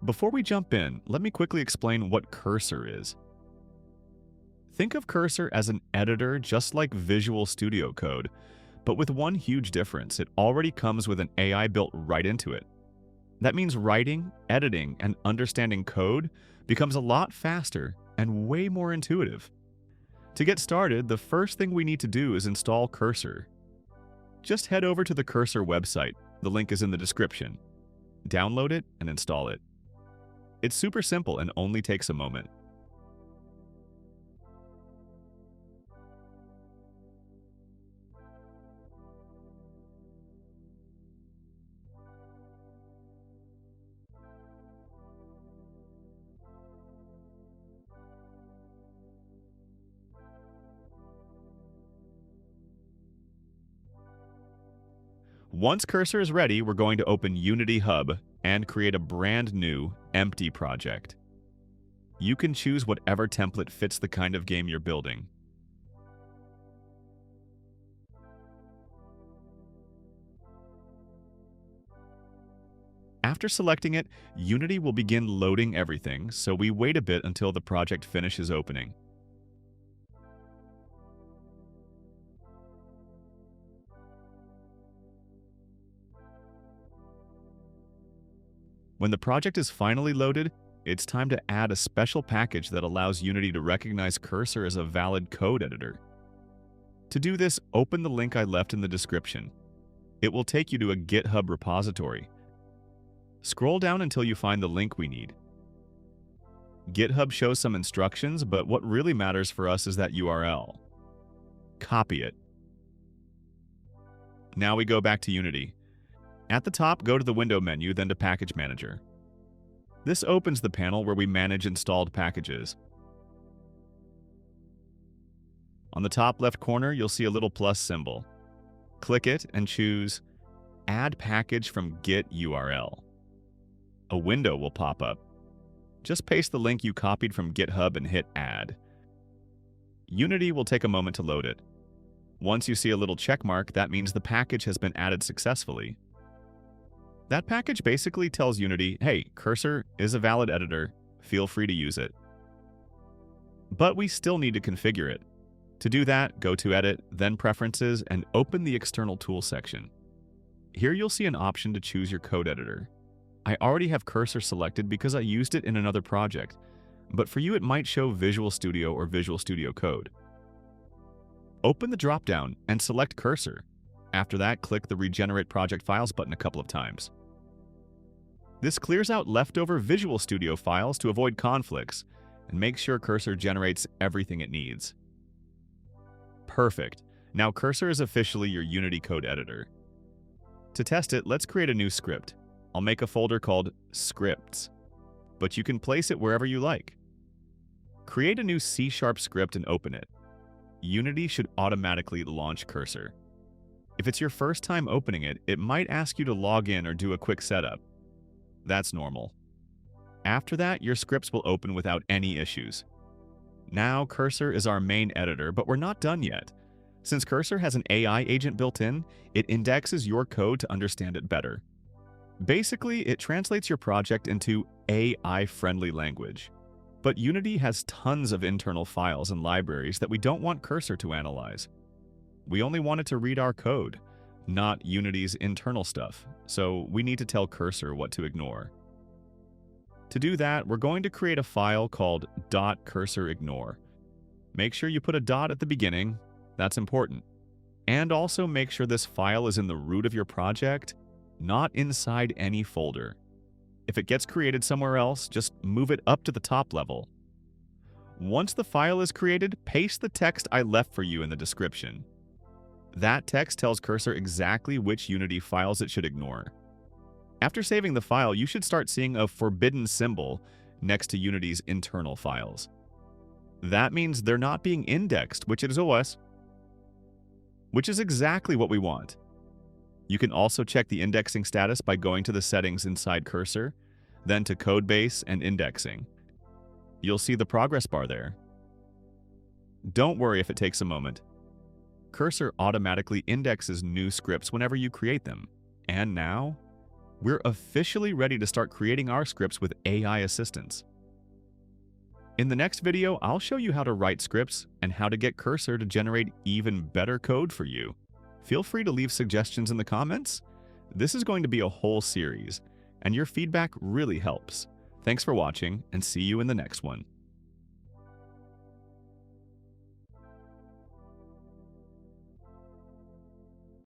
Before we jump in, let me quickly explain what Cursor is. Think of Cursor as an editor just like Visual Studio Code, but with one huge difference: it already comes with an AI built right into it. That means writing, editing, and understanding code becomes a lot faster and way more intuitive. To get started, the first thing we need to do is install Cursor. Just head over to the Cursor website. The link is in the description. Download it and install it. It's super simple and only takes a moment. Once Cursor is ready, we're going to open Unity Hub and create a brand new, empty project. You can choose whatever template fits the kind of game you're building. After selecting it, Unity will begin loading everything, so we wait a bit until the project finishes opening. When the project is finally loaded, it's time to add a special package that allows Unity to recognize Cursor as a valid code editor. To do this, open the link I left in the description. It will take you to a GitHub repository. Scroll down until you find the link we need. GitHub shows some instructions, but what really matters for us is that URL. Copy it. Now we go back to Unity. At the top, go to the Window menu, then to Package Manager. This opens the panel where we manage installed packages. On the top left corner, you'll see a little plus symbol. Click it and choose Add Package from Git URL. A window will pop up. Just paste the link you copied from GitHub and hit Add. Unity will take a moment to load it. Once you see a little check mark, that means the package has been added successfully. That package basically tells Unity, hey, Cursor is a valid editor, feel free to use it. But we still need to configure it. To do that, go to Edit, then Preferences, and open the External Tools section. Here you'll see an option to choose your code editor. I already have Cursor selected because I used it in another project, but for you it might show Visual Studio or Visual Studio Code. Open the dropdown and select Cursor. After that, click the Regenerate Project Files button a couple of times. This clears out leftover Visual Studio files to avoid conflicts and makes sure Cursor generates everything it needs. Perfect. Now Cursor is officially your Unity code editor. To test it, let's create a new script. I'll make a folder called Scripts, but you can place it wherever you like. Create a new C# script and open it. Unity should automatically launch Cursor. If it's your first time opening it, it might ask you to log in or do a quick setup. That's normal. After that, your scripts will open without any issues. Now, Cursor is our main editor, but we're not done yet. Since Cursor has an AI agent built in, it indexes your code to understand it better. Basically, it translates your project into AI-friendly language. But Unity has tons of internal files and libraries that we don't want Cursor to analyze. We only want it to read our code, not Unity's internal stuff, so we need to tell Cursor what to ignore. To do that, we're going to create a file called .cursorignore. Make sure you put a dot at the beginning, that's important. And also make sure this file is in the root of your project, not inside any folder. If it gets created somewhere else, just move it up to the top level. Once the file is created, paste the text I left for you in the description. That text tells Cursor exactly which Unity files it should ignore. After saving the file, you should start seeing a forbidden symbol next to Unity's internal files. That means they're not being indexed, which is OS, which is exactly what we want. You can also check the indexing status by going to the settings inside Cursor, then to Codebase and Indexing. You'll see the progress bar there. Don't worry if it takes a moment. Cursor automatically indexes new scripts whenever you create them. And now, We're officially ready to start creating our scripts with AI assistance. In the next video, I'll show you how to write scripts and how to get Cursor to generate even better code for you. Feel free to leave suggestions in the comments. This is going to be a whole series, and your feedback really helps. Thanks for watching, and see you in the next one.